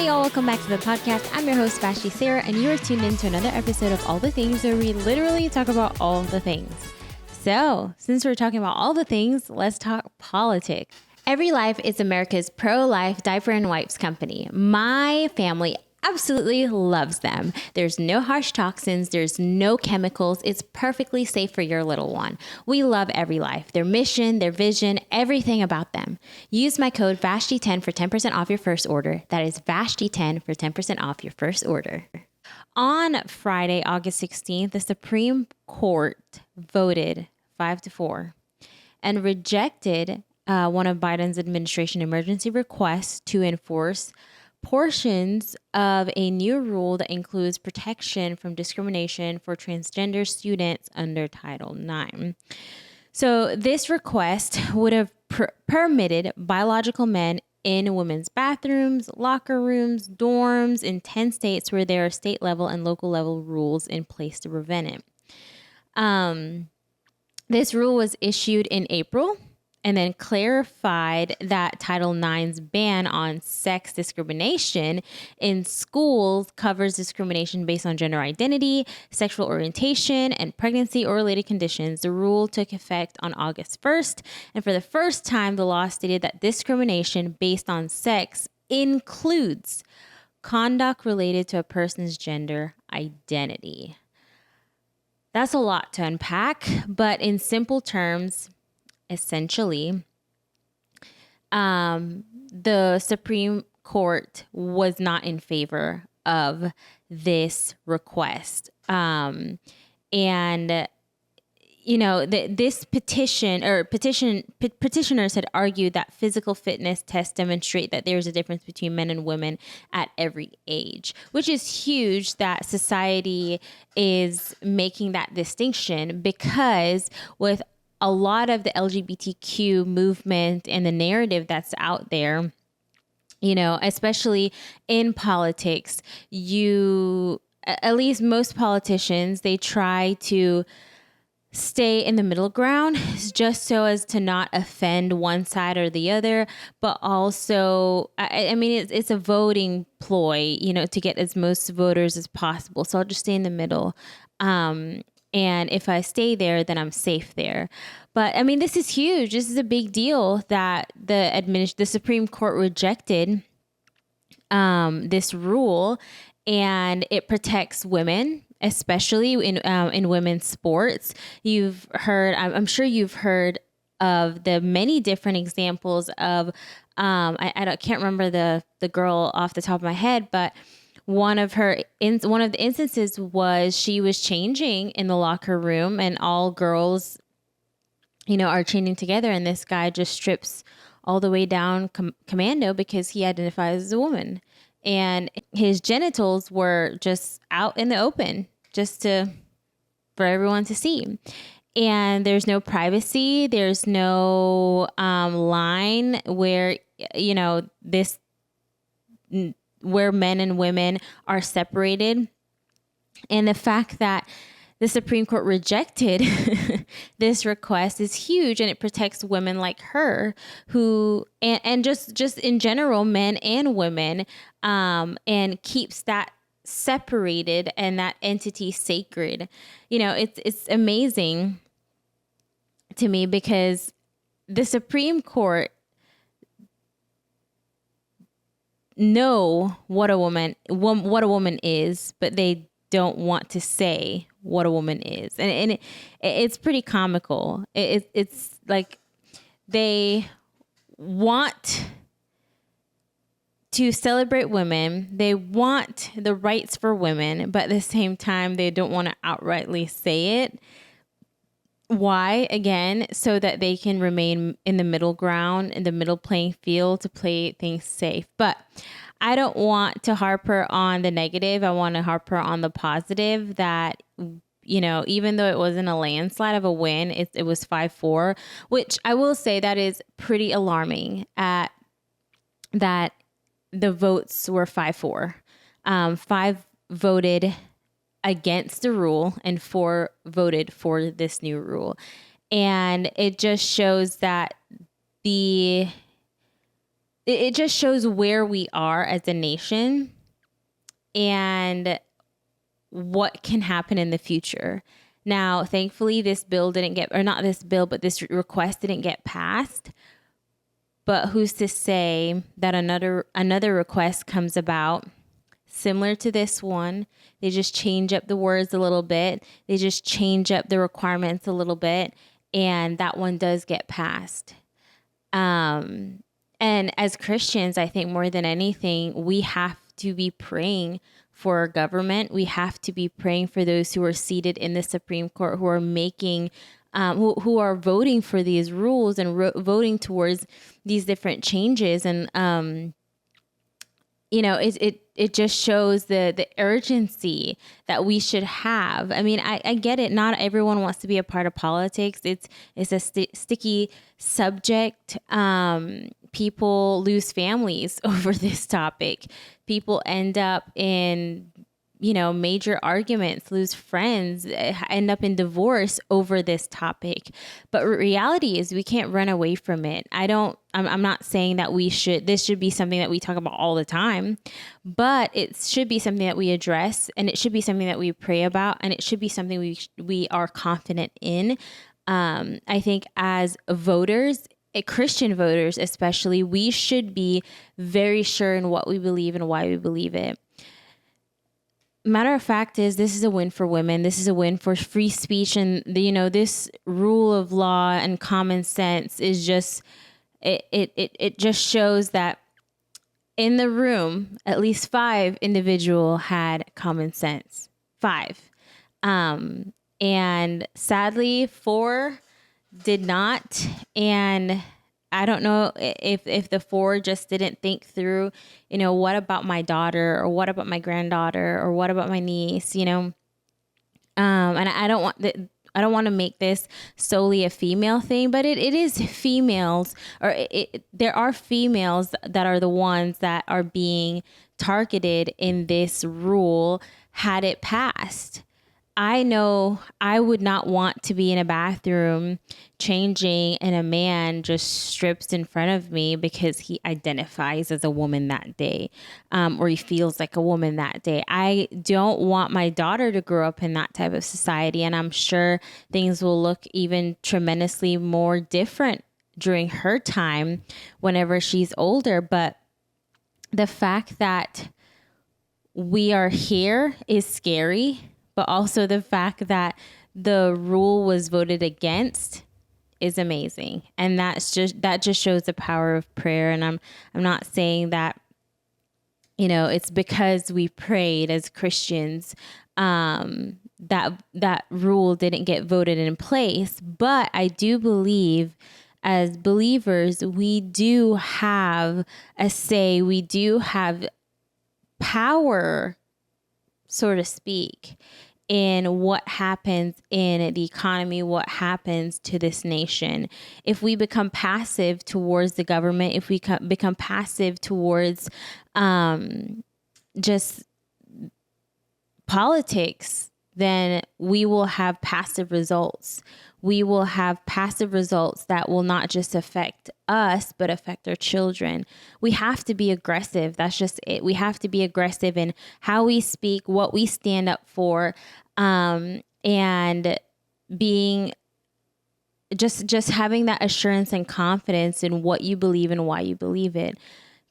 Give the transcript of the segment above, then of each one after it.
Hey y'all, welcome back to the podcast. I'm your host, Vashti Sarah, and you are tuned in to another episode of All the Things, where we literally talk about all the things. So, since we're talking about all the things, let's talk politics. Every Life is America's pro-life diaper and wipes company. My family absolutely loves them. There's no harsh toxins, there's no chemicals. It's perfectly safe for your little one. We love Every Life, their mission, their vision, everything about them. Use my code VASHTI10 for 10% off your first order. That is VASHTI10 for 10% off your first order. On Friday, August 16th, the Supreme Court voted 5-4 and rejected one of Biden's administration emergency requests to enforce portions of a new rule that includes protection from discrimination for transgender students under Title IX. So this request would have permitted biological men in women's bathrooms, locker rooms, dorms in 10 states where there are state level and local level rules in place to prevent it. This rule was issued in April and then clarified that Title IX's ban on sex discrimination in schools covers discrimination based on gender identity, sexual orientation, and pregnancy or related conditions. The rule took effect on August 1st, and for the first time, the law stated that discrimination based on sex includes conduct related to a person's gender identity. That's a lot to unpack, but in simple terms, essentially, the Supreme Court was not in favor of this request. And, you know, this petitioners had argued that physical fitness tests demonstrate that there's a difference between men and women at every age, which is huge that society is making that distinction, because with a lot of the LGBTQ movement and the narrative that's out there, you know, especially in politics, at least most politicians, they try to stay in the middle ground just so as to not offend one side or the other, but also, I mean, it's a voting ploy, you know, to get as most voters as possible. So I'll just stay in the middle. And if I stay there, then I'm safe there. But I mean, this is huge. This is a big deal that the Supreme Court rejected this rule, and it protects women, especially in women's sports. I'm sure you've heard of the many different examples of, I can't remember the girl off the top of my head, but one of the instances was she was changing in the locker room, and all girls, you know, are changing together, and this guy just strips all the way down commando because he identifies as a woman, and his genitals were just out in the open, just for everyone to see. And there's no privacy. There's no line where, you know, where men and women are separated. And the fact that the Supreme Court rejected this request is huge, and it protects women like her who, and just in general, men and women, and keeps that separated and that entity sacred. You know, it's amazing to me because the Supreme Court know what a woman is, but they don't want to say what a woman is, and it's pretty comical. It's like they want to celebrate women, they want the rights for women, but at the same time they don't want to outrightly say it. Why? Again, so that they can remain in the middle ground, in the middle playing field, to play things safe. But I don't want to harper on the negative. I want to harper on the positive that, you know, even though it wasn't a landslide of a win, it was 5-4, which I will say that is pretty alarming at that the votes were 5-4. 5 voted against the rule and 4 voted for this new rule. And it just shows that the it just shows where we are as a nation and what can happen in the future. Now, thankfully, this bill didn't get, or not this bill, but this request didn't get passed. But who's to say that another request comes about similar to this one? They just change up the words a little bit. They just change up the requirements a little bit, and that one does get passed. And as Christians, I think more than anything, we have to be praying for our government. We have to be praying for those who are seated in the Supreme Court, who are making, who are voting for these rules and voting towards these different changes. And, it just shows the urgency that we should have. I mean, I get it. Not everyone wants to be a part of politics. It's a sticky subject. People lose families over this topic. People end up in, major arguments, lose friends, end up in divorce over this topic. But reality is we can't run away from it. I'm not saying that this should be something that we talk about all the time, but it should be something that we address, and it should be something that we pray about, and it should be something we are confident in. I think as voters, Christian voters especially, we should be very sure in what we believe and why we believe it. Matter of fact is, this is a win for women. This is a win for free speech. And, this rule of law and common sense is just, it just shows that in the room, at least 5 individuals had common sense. 5. And sadly, 4 did not. And I don't know if the 4 just didn't think through, what about my daughter, or what about my granddaughter, or what about my niece, and I don't want to make this solely a female thing, but it is females, or there are females that are the ones that are being targeted in this rule had it passed. I know I would not want to be in a bathroom changing and a man just strips in front of me because he identifies as a woman that day, or he feels like a woman that day. I don't want my daughter to grow up in that type of society, and I'm sure things will look even tremendously more different during her time whenever she's older. But the fact that we are here is scary. But also the fact that the rule was voted against is amazing. And that just shows the power of prayer. And I'm not saying that, it's because we prayed as Christians, that rule didn't get voted in place. But I do believe as believers, we do have a say, we do have power, so to speak, in what happens in the economy, what happens to this nation. If we become passive towards the government, if we become passive towards just politics, then we will have passive results. We will have passive results that will not just affect us, but affect our children. We have to be aggressive. That's just it. We have to be aggressive in how we speak, what we stand up for, and being just having that assurance and confidence in what you believe and why you believe it.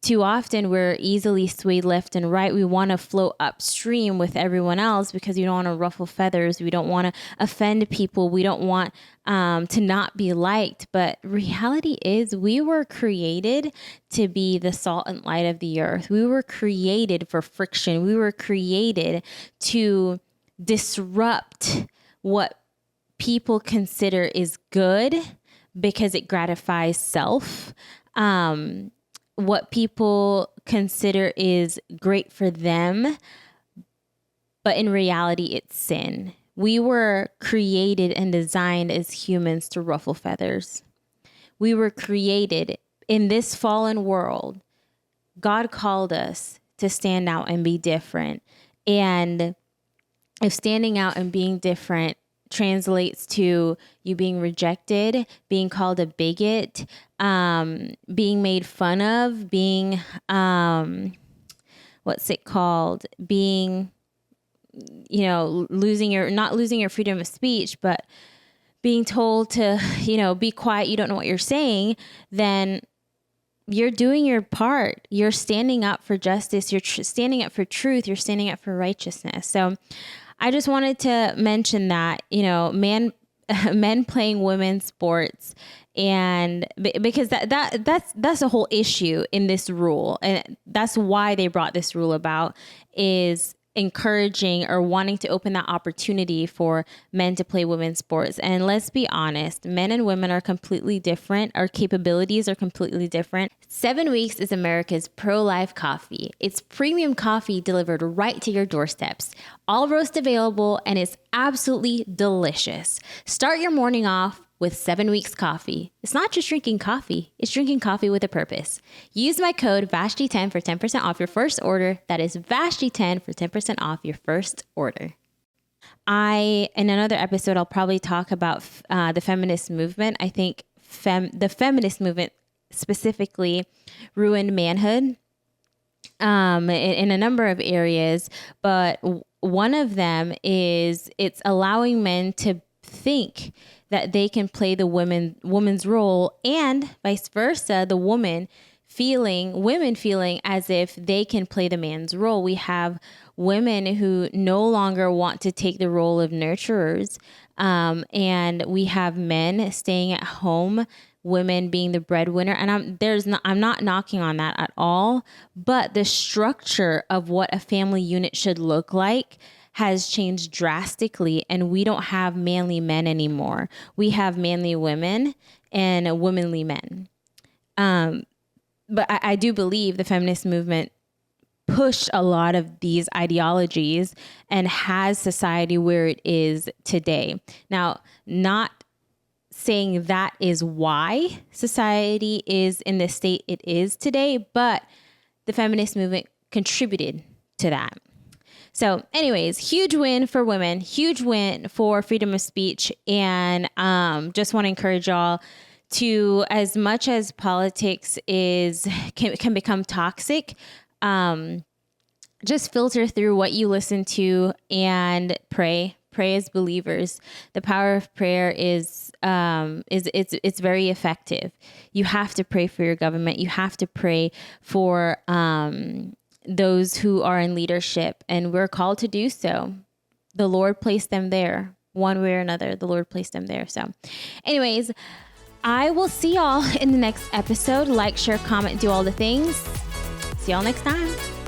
Too often we're easily swayed left and right. We want to float upstream with everyone else because we don't want to ruffle feathers. We don't want to offend people. We don't want to not be liked. But reality is we were created to be the salt and light of the earth. We were created for friction. We were created to disrupt what people consider is good because it gratifies self. What people consider is great for them, but in reality, it's sin. We were created and designed as humans to ruffle feathers. We were created in this fallen world. God called us to stand out and be different. And if standing out and being different translates to you being rejected, being called a bigot, being made fun of, being, what's it called? Being, not losing your freedom of speech, but being told to, be quiet, you don't know what you're saying, then you're doing your part. You're standing up for justice. You're standing up for truth. You're standing up for righteousness. So I just wanted to mention that, men playing women's sports, and because that's a whole issue in this rule. And that's why they brought this rule about, is encouraging or wanting to open that opportunity for men to play women's sports. And let's be honest, men and women are completely different. Our capabilities are completely different. 7 Weeks is America's pro-life coffee. It's premium coffee delivered right to your doorsteps. All roast available, and it's absolutely delicious. Start your morning off with 7 Weeks coffee. It's not just drinking coffee, it's drinking coffee with a purpose. Use my code VASHTI10 for 10% off your first order. That is VASHTI10 for 10% off your first order. In another episode, I'll probably talk about the feminist movement. I think the feminist movement specifically ruined manhood in a number of areas, but one of them is it's allowing men to think that they can play the woman's role, and vice versa, the women feeling as if they can play the man's role. We have women who no longer want to take the role of nurturers, and we have men staying at home, women being the breadwinner. And I'm not knocking on that at all, but the structure of what a family unit should look like has changed drastically, and we don't have manly men anymore. We have manly women and womanly men. But I do believe the feminist movement pushed a lot of these ideologies and has society where it is today. Now, not saying that is why society is in the state it is today, but the feminist movement contributed to that. So anyways, huge win for women, huge win for freedom of speech. And just want to encourage y'all to, as much as politics can become toxic, just filter through what you listen to and pray as believers. The power of prayer is very effective. You have to pray for your government. You have to pray for those who are in leadership, and we're called to do so. The Lord placed them there, one way or another. The Lord placed them there. So anyways, I will see y'all in the next episode. Like, share, comment, do all the things. See y'all next time.